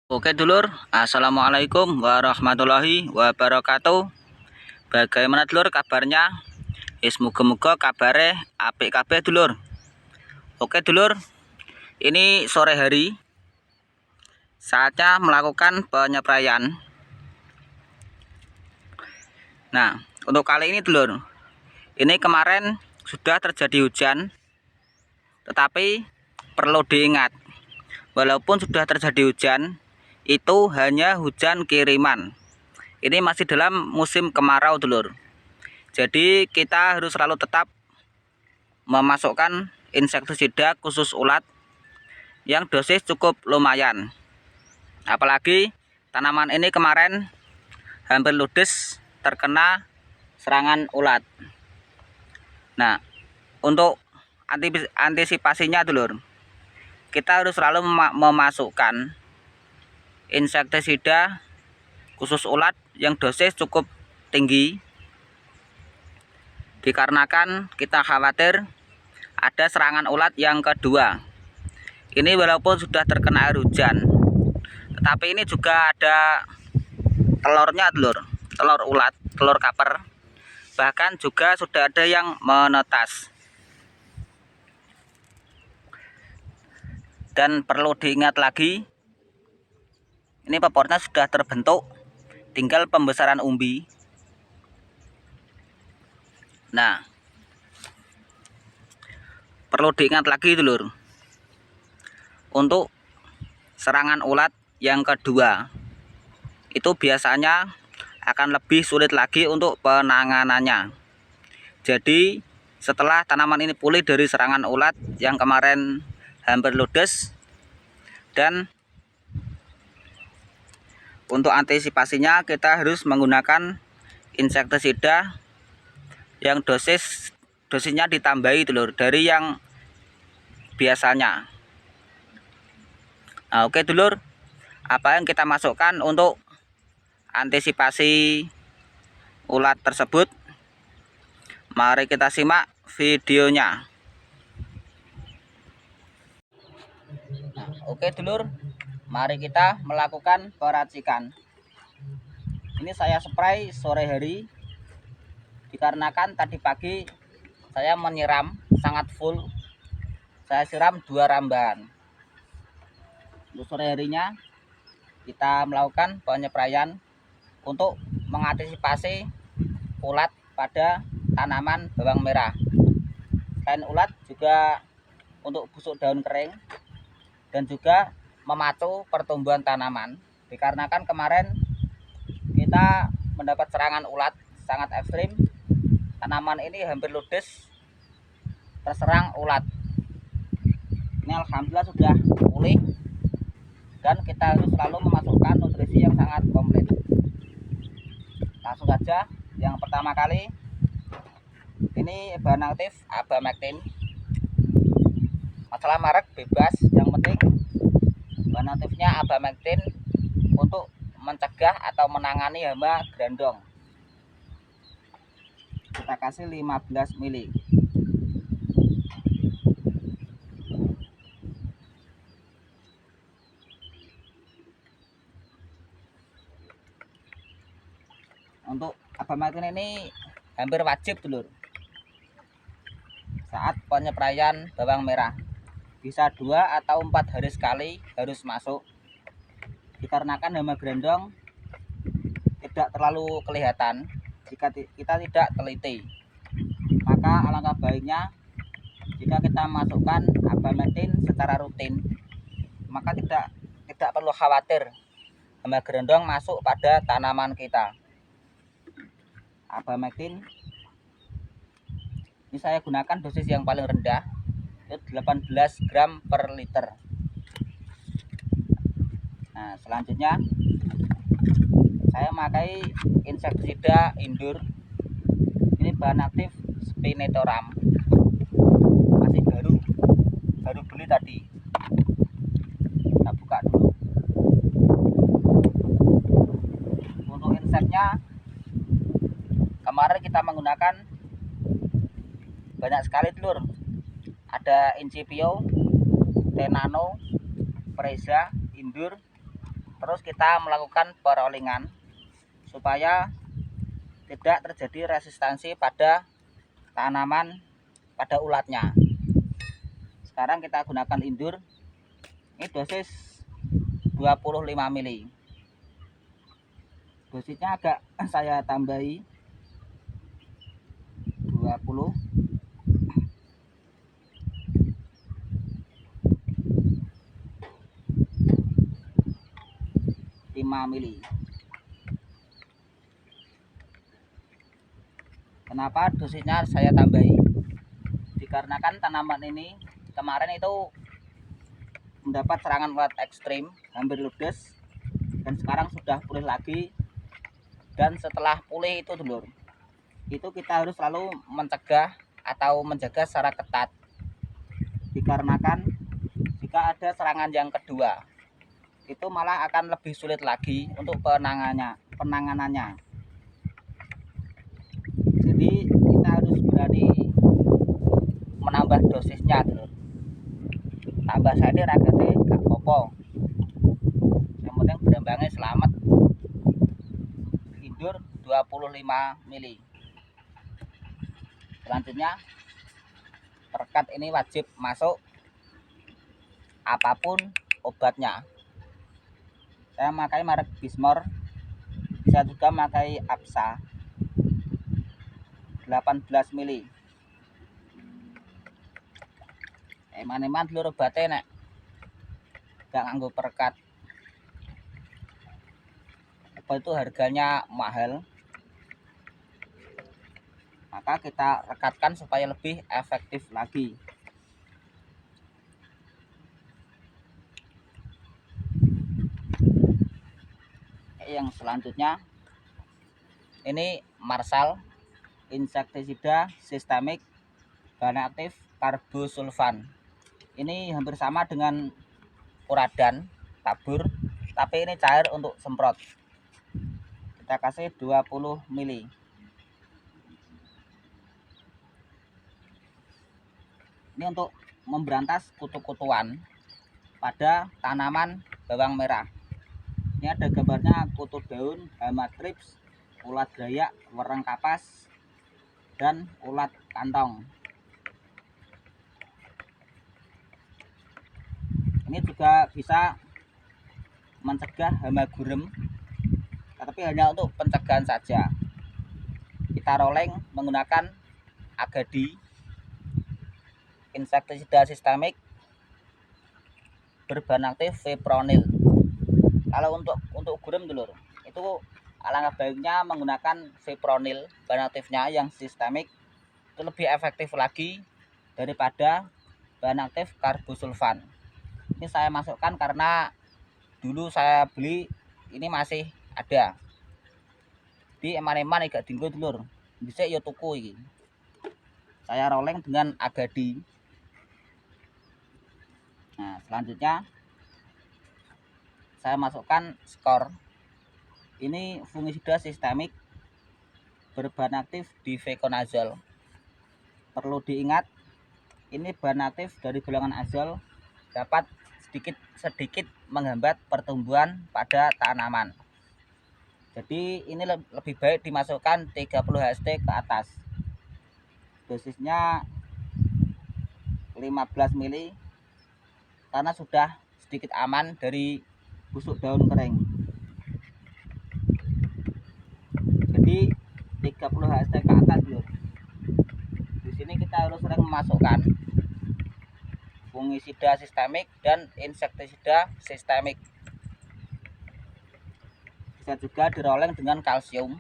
Oke dulur, assalamualaikum warahmatullahi wabarakatuh. Bagaimana dulur kabarnya? Muga-muga kabare apik kabeh dulur. Oke dulur, ini sore hari saatnya melakukan penyepraian. Nah, untuk kali ini dulur, ini kemarin sudah terjadi hujan, tetapi perlu diingat, walaupun sudah terjadi hujan, itu hanya hujan kiriman. Ini masih dalam musim kemarau dulur. Jadi kita harus selalu tetap memasukkan insektisida khusus ulat yang dosis cukup lumayan. Apalagi tanaman ini kemarin hampir ludes terkena serangan ulat. Nah, untuk antisipasinya dulur, kita harus selalu memasukkan insektisida khusus ulat yang dosis cukup tinggi, dikarenakan kita khawatir ada serangan ulat yang kedua. Ini walaupun sudah terkena air hujan, tetapi ini juga ada telurnya dulur, telur ulat, telur kaper, bahkan juga sudah ada yang menetas. Dan perlu diingat lagi, ini pepornya sudah terbentuk, tinggal pembesaran umbi. Nah, perlu diingat lagi dulur, untuk serangan ulat yang kedua itu biasanya akan lebih sulit lagi untuk penanganannya. Jadi setelah tanaman ini pulih dari serangan ulat yang kemarin hampir ludes, dan untuk antisipasinya kita harus menggunakan insektisida yang dosisnya ditambahi dulur dari yang biasanya. Nah, oke dulur, apa yang kita masukkan untuk antisipasi ulat tersebut? Mari kita simak videonya. Nah, oke dulur, mari kita melakukan peracikan. Ini saya spray sore hari, dikarenakan tadi pagi saya menyiram sangat full. Saya siram 2 ramban. Untuk sore harinya kita melakukan penyepraian untuk mengantisipasi ulat pada tanaman bawang merah. Selain ulat juga untuk busuk daun kering dan juga memacu pertumbuhan tanaman, dikarenakan kemarin kita mendapat serangan ulat sangat ekstrim. Tanaman ini hampir ludes terserang ulat. Ini alhamdulillah sudah pulih, dan kita harus selalu memasukkan nutrisi yang sangat komplit. Langsung saja, yang pertama kali ini bahan aktif Abamectin. Masalah merek bebas, yang penting bahan aktifnya Abamectin untuk mencegah atau menangani hama grandong. Kita kasih 15 ml. Untuk Abamectin ini hampir wajib dulur saat penyepraian bawang merah. Bisa 2 atau 4 hari sekali harus masuk, dikarenakan hama grandong tidak terlalu kelihatan jika kita tidak teliti. Maka alangkah baiknya jika kita masukkan Abamectin secara rutin, maka tidak perlu khawatir hama grandong masuk pada tanaman kita. Abamectin ini saya gunakan dosis yang paling rendah, itu 18 gram per liter. Nah, selanjutnya saya memakai insektisida indur. Ini bahan aktif Spinetoram, masih baru beli tadi. Kita buka dulu. Untuk inseknya kemarin kita menggunakan banyak sekali telur. Ada Incipio, Tenano, Preza, Indur, Terus kita melakukan perollingan supaya tidak terjadi resistansi pada tanaman, pada ulatnya. Sekarang kita gunakan indur. Ini dosis 25 mili. Dosisnya agak saya tambahi 25 mili. Kenapa dosisnya saya tambahi? Dikarenakan tanaman ini kemarin itu mendapat serangan ulat ekstrim, hampir ludes, dan sekarang sudah pulih lagi. Dan setelah pulih itu dulur, itu kita harus selalu mencegah atau menjaga secara ketat, dikarenakan jika ada serangan yang kedua itu malah akan lebih sulit lagi untuk penanganannya. Jadi kita harus berani menambah dosisnya dulur. Tambah saja ragate gak popo, yang penting berdambangnya selamat. Indur 25 mili. Selanjutnya perekat ini wajib masuk apapun obatnya. Saya memakai merek Bismor, bisa juga memakai Apsa 18 mili. Eman-eman dulur obatnya nek gak nganggo perekat, obat itu harganya mahal, maka kita rekatkan supaya lebih efektif lagi. Yang selanjutnya ini Marsal insektisida sistemik bahan aktif karbosulfan. Ini hampir sama dengan Uradan tabur, tapi ini cair untuk semprot. Kita kasih 20 mili. Ini untuk memberantas kutu-kutuan pada tanaman bawang merah. Ini ada gambarnya kutu daun, hama trips, ulat gayak, wereng kapas, dan ulat kantong. Ini juga bisa mencegah hama gurem, tapi hanya untuk pencegahan saja. Kita rolling menggunakan Agadi insektisida sistemik berbahan aktif fipronil. Kalau untuk gurem dulur, itu alangkah baiknya menggunakan fipronil bahan aktifnya yang sistemik, itu lebih efektif lagi daripada bahan aktif karbosulfan. Ini saya masukkan karena dulu saya beli ini masih ada di eman-eman gak dinggo dulur, bisa ya tuku ini. Saya rolling dengan Agadi. Nah, selanjutnya saya masukkan skor. Ini fungisida sistemik berbahan aktif difeconazole. Perlu diingat, ini bahan aktif dari golongan azol, dapat sedikit menghambat pertumbuhan pada tanaman. Jadi ini lebih baik dimasukkan 30 HST ke atas. Dosisnya 15 mili karena sudah sedikit aman dari busuk daun kering. Jadi 30 HST ke atas lho. Di sini kita harus sering memasukkan fungisida sistemik dan insektisida sistemik. Bisa juga dirolling dengan kalsium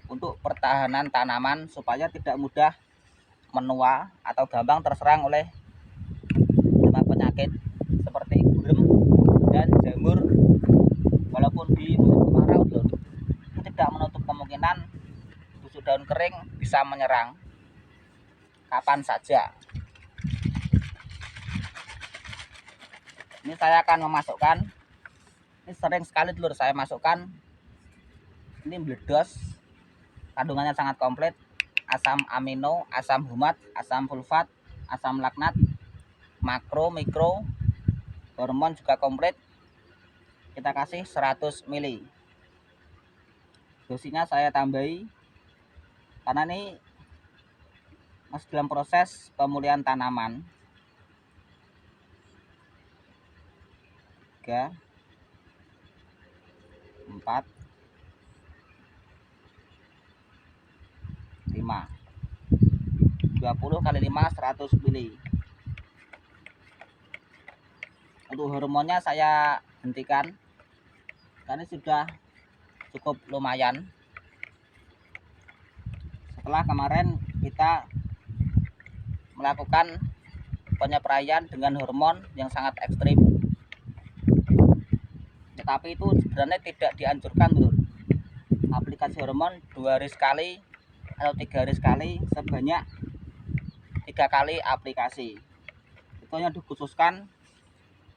untuk pertahanan tanaman supaya tidak mudah menua atau gampang terserang oleh penyakit seperti gurem dan jamur. Walaupun di musim kemarau itu tidak menutup kemungkinan busuk daun kering bisa menyerang kapan saja. Ini saya akan memasukkan, ini sering sekali dulur saya masukkan, ini bledos, kandungannya sangat komplit, asam amino, asam humat, asam sulfat, asam laknat, makro, mikro, hormon juga komplit. kita kasih 100 ml. Dosisnya saya tambahi karena ini masih dalam proses pemulihan tanaman. 3, 4, 5, 20 kali 5 100 ml. Untuk hormonnya saya hentikan karena sudah cukup lumayan. Setelah kemarin kita melakukan penyepraian dengan hormon yang sangat ekstrim, tetapi itu sebenarnya tidak dianjurkan tuh. Aplikasi hormon 2 hari sekali atau 3 hari sekali sebanyak 3 kali aplikasi. Itu hanya dikhususkan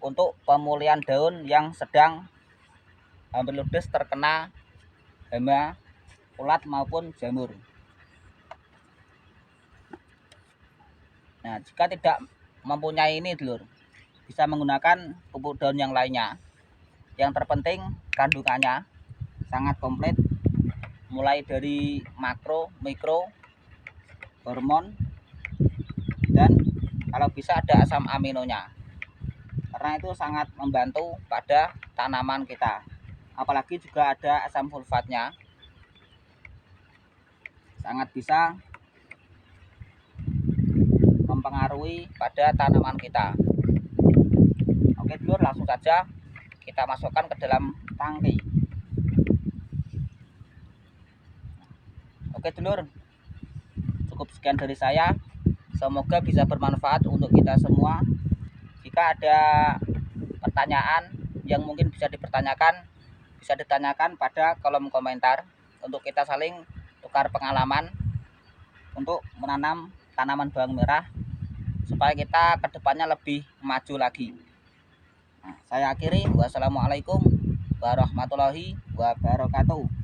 untuk pemulihan daun yang sedang hampir ludes terkena hama, ulat maupun jamur. Nah, jika tidak mempunyai ini dulur, bisa menggunakan pupuk daun yang lainnya. Yang terpenting kandungannya sangat komplit, mulai dari makro, mikro, hormon, dan kalau bisa ada asam aminonya, karena itu sangat membantu pada tanaman kita. Apalagi juga ada asam sulfatnya, sangat bisa mempengaruhi pada tanaman kita. Oke dulur, langsung saja kita masukkan ke dalam tangki. Oke dulur, cukup sekian dari saya. Semoga bisa bermanfaat untuk kita semua. Jika ada pertanyaan yang mungkin bisa dipertanyakan, bisa ditanyakan pada kolom komentar untuk kita saling tukar pengalaman untuk menanam tanaman bawang merah supaya kita kedepannya lebih maju lagi. Nah, saya akhiri. Wassalamualaikum warahmatullahi wabarakatuh.